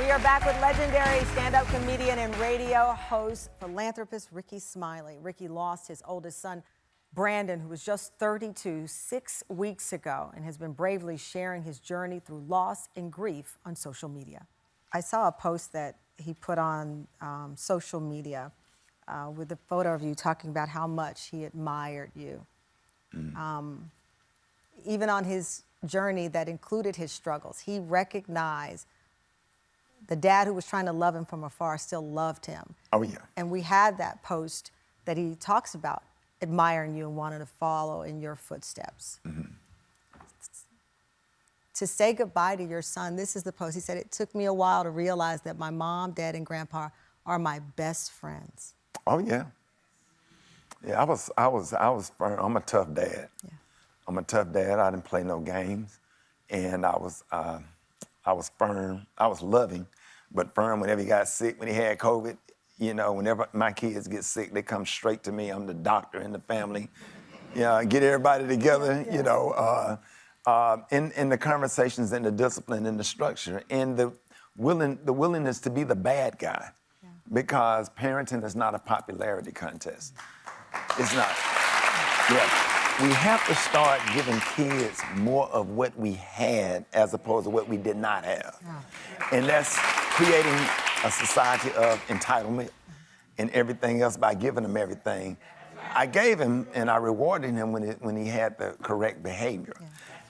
We are back with legendary stand-up comedian and radio host, philanthropist Rickey Smiley. Rickey lost his oldest son, Brandon, who was just 32, 6 weeks ago, and has been bravely sharing his journey through loss and grief on social media. I saw a post that he put on social media with a photo of you talking about how much he admired you. Even on his journey that included his struggles, he recognized the dad who was trying to love him from afar still loved him. Oh, yeah. And we had that post that he talks about admiring you and wanting to follow in your footsteps. To say goodbye to your son, this is the post. He said, "It took me a while to realize that my mom, dad, and grandpa are my best friends." Oh, yeah. Yeah, I was firm. I'm a tough dad. Yeah. I'm a tough dad. I didn't play no games. And I was firm. I was loving, but firm whenever he got sick, when he had COVID. You know, whenever my kids get sick, they come straight to me. I'm the doctor in the family. Get everybody together, Yeah. you know, in the conversations and the discipline and the structure and the willingness to be the bad guy. Yeah. Because parenting is not a popularity contest. It's not. Yeah. We have to start giving kids more of what we had as opposed to what we did not have. Yeah. And that's creating a society of entitlement and everything else by giving them everything. I gave him and I rewarded him when he had the correct behavior.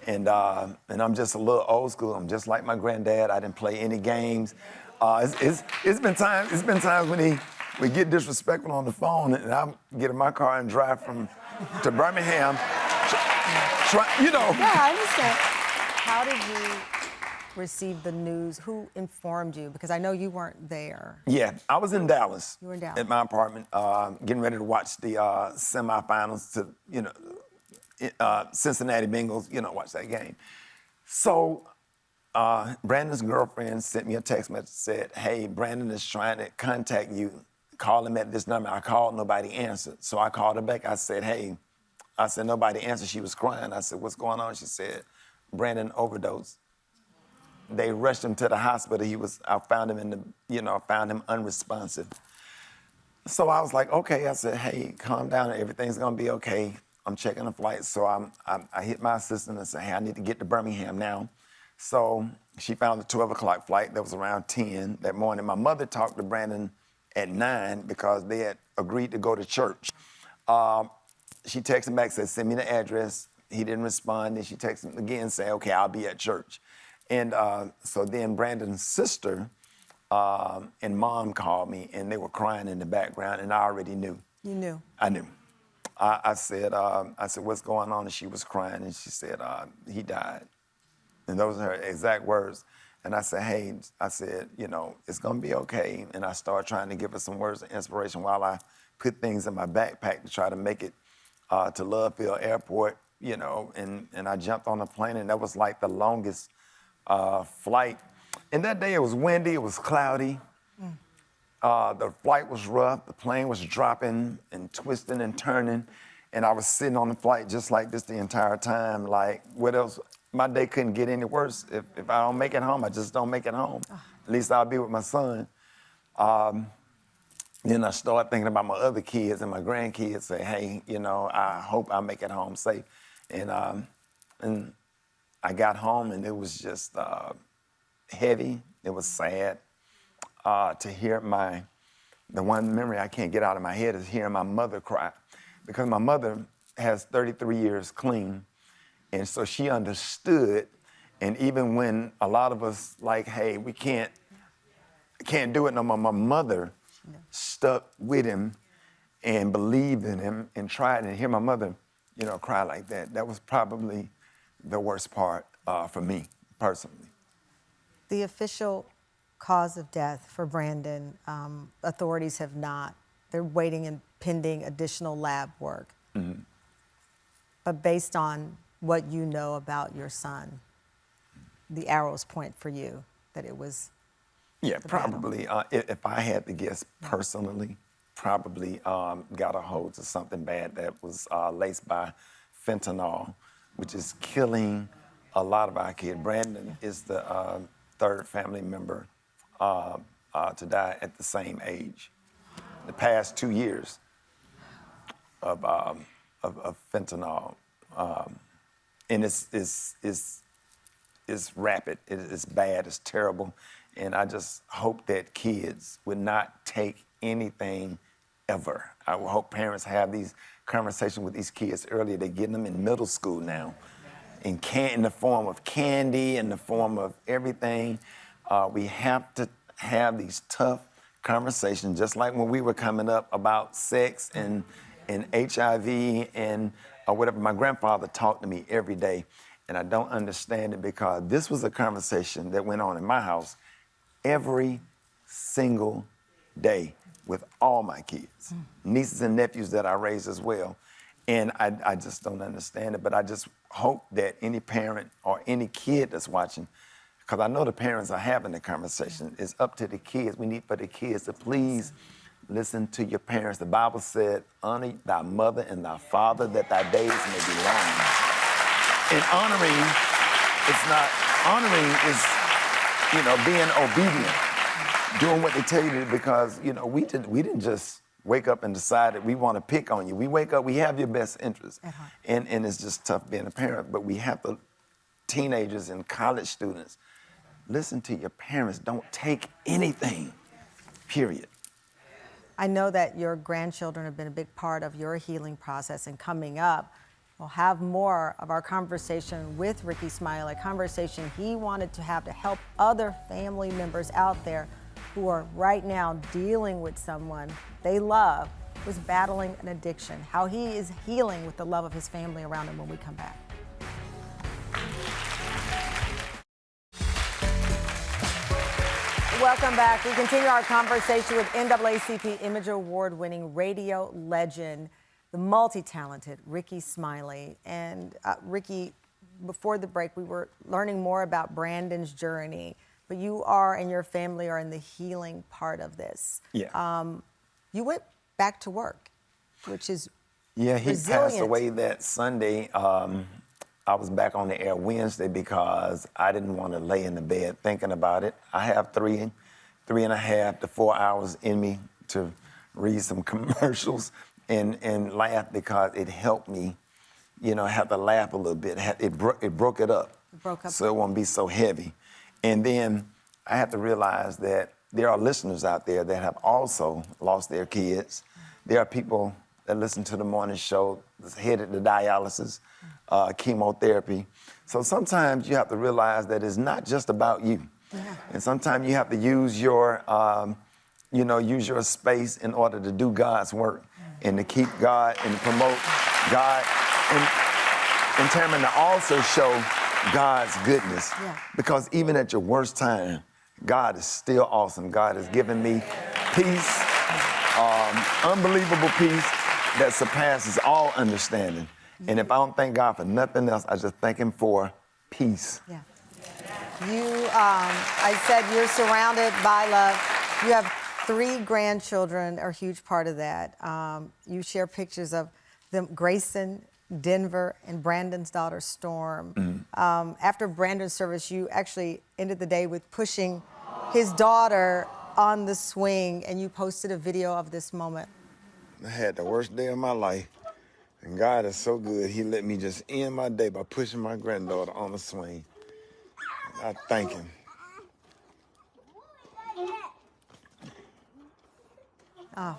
Yeah. And I'm just a little old school. I'm just like my granddad. I didn't play any games. It's been times when we get disrespectful on the phone and I get in my car and drive to Birmingham. You know. Yeah, I understand. How did you receive the news? Who informed you? Because I know you weren't there. Yeah, I was in Dallas. You were in Dallas. At my apartment, getting ready to watch the semifinals to, Cincinnati Bengals, watch that game. So Brandon's girlfriend sent me a text message, said, "Hey, Brandon is trying to contact you. Call him at this number." I called, nobody answered. So I called her back. I said, "Hey," I said, "Nobody answered." She was crying. I said, "What's going on?" She said, "Brandon overdosed. They rushed him to the hospital. I found him unresponsive." So I was like, okay. I said, "Hey, calm down. Everything's gonna be okay. I'm checking the flight." So I hit my assistant and said, "Hey, I need to get to Birmingham now." So she found the 12 o'clock flight that was around 10 that morning. My mother talked to Brandon at 9 because they had agreed to go to church. She texted him back, said, "Send me the address." He didn't respond. Then she texted him again, saying, "Okay, I'll be at church." And so then Brandon's sister and mom called me, and they were crying in the background, and I already knew. You knew? I knew. I said, "What's going on?" And she was crying, and she said, "He died." And those are her exact words. And I said, "Hey," I said, "it's gonna be okay." And I started trying to give her some words of inspiration while I put things in my backpack to try to make it to Love Field Airport, and I jumped on the plane, and that was like the longest flight. And that day it was windy, it was cloudy. The flight was rough, the plane was dropping and twisting and turning, and I was sitting on the flight just like this the entire time. Like, what else? My day couldn't get any worse. If I don't make it home, I just don't make it home. At least I'll be with my son. Then I started thinking about my other kids and my grandkids, say, "Hey, I hope I make it home safe." And I got home and it was just heavy. It was sad to hear the one memory I can't get out of my head is hearing my mother cry, because my mother has 33 years clean. And so she understood. And even when a lot of us like, "Hey, we can't do it no more," my mother stuck with him and believed in him and tried. And hear my mother, cry like that. That was probably the worst part for me personally. The official cause of death for Brandon, authorities have not. They're waiting and pending additional lab work. Mm-hmm. But based on what you know about your son, the arrows point for you that it was. Yeah, probably. If I had to guess personally, probably got a hold of something bad that was laced by fentanyl, which is killing a lot of our kids. Brandon is the third family member to die at the same age. The past 2 years of fentanyl, and it's rapid. It's bad. It's terrible, and I just hope that kids would not take anything ever. I would hope parents have these conversations with these kids earlier. They're getting them in middle school now, in the form of candy, in the form of everything. We have to have these tough conversations, just like when we were coming up about sex and HIV and whatever. My grandfather talked to me every day, and I don't understand it because this was a conversation that went on in my house every single day with all my kids, nieces and nephews that I raised as well. And I just don't understand it, but I just hope that any parent or any kid that's watching, because I know the parents are having the conversation, it's up to the kids. We need for the kids to please listen to your parents. The Bible said, honor thy mother and thy father that thy days may be long. And honoring is, being obedient, doing what they tell you to do, because, we didn't just wake up and decide that we want to pick on you. We wake up, we have your best interests. And it's just tough being a parent, but we have to, teenagers and college students, listen to your parents. Don't take anything, period. I know that your grandchildren have been a big part of your healing process, and coming up, we'll have more of our conversation with Rickey Smiley, a conversation he wanted to have to help other family members out there who are right now dealing with someone they love who's battling an addiction, how he is healing with the love of his family around him when we come back. Welcome back. We continue our conversation with NAACP Image Award-winning radio legend, the multi-talented Rickey Smiley. And Rickey, before the break, we were learning more about Brandon's journey, but you are and your family are in the healing part of this. Yeah. You went back to work, which is Yeah, he resilient. passed away that Sunday. I was back on the air Wednesday because I didn't want to lay in the bed thinking about it. I have 3.5 to 4 hours in me to read some commercials and laugh, because it helped me, have to laugh a little bit. It broke it up. So it won't be so heavy. And then I had to realize that there are listeners out there that have also lost their kids. There are people that listen to the morning show that's headed to dialysis, chemotherapy. So sometimes you have to realize that it's not just about you. Yeah. And sometimes you have to use your, use your space in order to do God's work and to keep God and promote God. And Tamron, to also show God's goodness. Yeah. Because even at your worst time, God is still awesome. God has given me peace, unbelievable peace that surpasses all understanding. And if I don't thank God for nothing else, I just thank him for peace. Yeah. I said you're surrounded by love. You have 3 grandchildren, are a huge part of that. You share pictures of them, Grayson, Denver, and Brandon's daughter, Storm. Mm-hmm. After Brandon's service, you actually ended the day with pushing his daughter on the swing, and you posted a video of this moment. I had the worst day of my life, and God is so good. He let me just end my day by pushing my granddaughter on the swing. I thank him. Oh.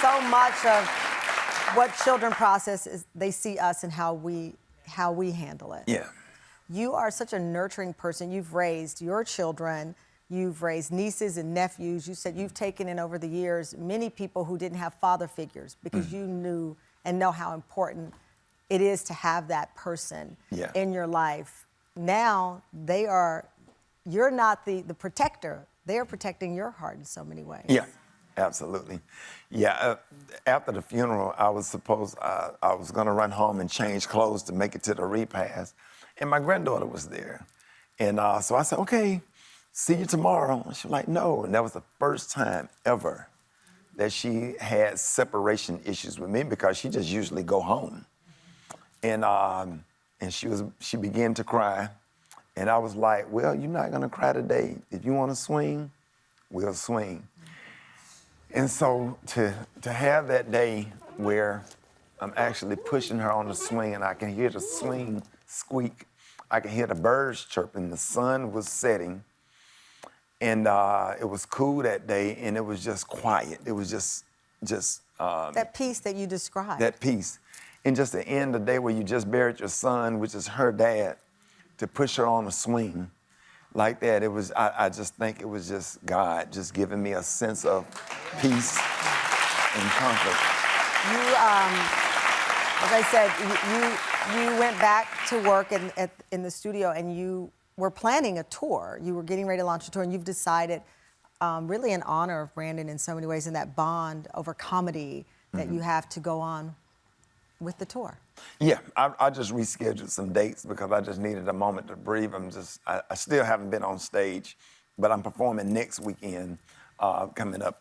So much of what children process is they see us and how we handle it. Yeah. You are such a nurturing person. You've raised your children. You've raised nieces and nephews. You said you've taken in over the years many people who didn't have father figures because you knew and know how important it is to have that person in your life. Now you're not the protector. They are protecting your heart in so many ways. Yeah, absolutely. Yeah, after the funeral, I was gonna run home and change clothes to make it to the repast. And my granddaughter was there. And so I said, okay, see you tomorrow. And she was like, no. And that was the first time ever that she had separation issues with me, because she just usually go home. And she began to cry. And I was like, well, you're not gonna cry today. If you wanna swing, we'll swing. And so to have that day where I'm actually pushing her on the swing and I can hear the swing squeak, I can hear the birds chirping, the sun was setting, and it was cool that day, and it was just quiet. It was just That peace that you described. that peace. And just to end the day where you just buried your son, which is her dad, to push her on a swing like that, it was, I just think it was just God just giving me a sense of peace and comfort. You, as I said, you went back to work in the studio, and you were planning a tour. You were getting ready to launch a tour, and you've decided, really in honor of Brandon in so many ways, and that bond over comedy that you have, to go on with the tour. Yeah, I just rescheduled some dates because I just needed a moment to breathe. I still haven't been on stage, but I'm performing next weekend coming up.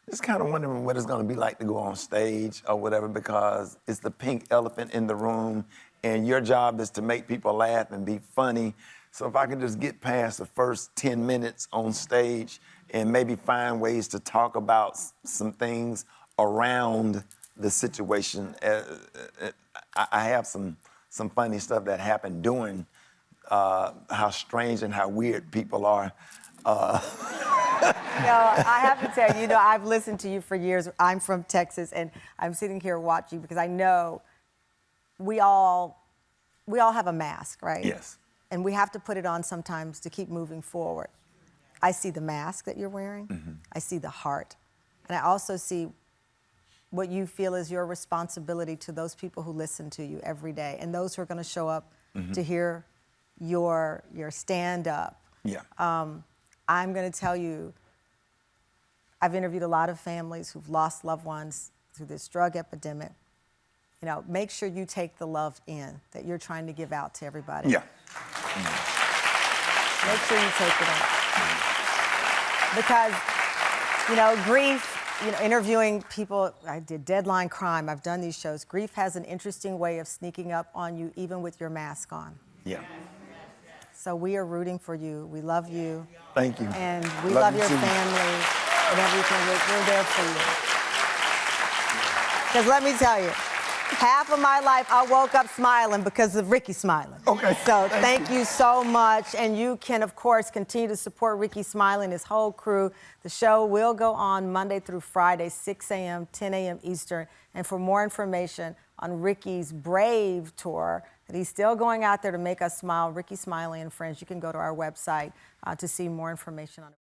Just kind of wondering what it's going to be like to go on stage or whatever, because it's the pink elephant in the room, and your job is to make people laugh and be funny. So if I can just get past the first 10 minutes on stage and maybe find ways to talk about some things around the situation. I have some funny stuff that happened during how strange and how weird people are. I have to tell you, I've listened to you for years. I'm from Texas, and I'm sitting here watching because I know we all have a mask, right? Yes. And we have to put it on sometimes to keep moving forward. I see the mask that you're wearing. I see the heart. And I also see what you feel is your responsibility to those people who listen to you every day, and those who are going to show up to hear your stand-up. Yeah. I'm going to tell you, I've interviewed a lot of families who've lost loved ones through this drug epidemic. Make sure you take the love in that you're trying to give out to everybody. Yeah. Make sure you take it in. Because, grief, interviewing people, I did Deadline Crime, I've done these shows. Grief has an interesting way of sneaking up on you, even with your mask on. Yeah. So we are rooting for you. We love you. Thank you. And we love you your too. family and everything. We're there for you. Because let me tell you, half of my life I woke up smiling because of Rickey Smiley. Okay. So thank you so much. And you can, of course, continue to support Rickey Smiley and his whole crew. The show will go on Monday through Friday, 6 a.m., 10 a.m. Eastern. And for more information on Rickey's Brave tour, that he's still going out there to make us smile, Rickey Smiley and Friends, you can go to our website to see more information on it.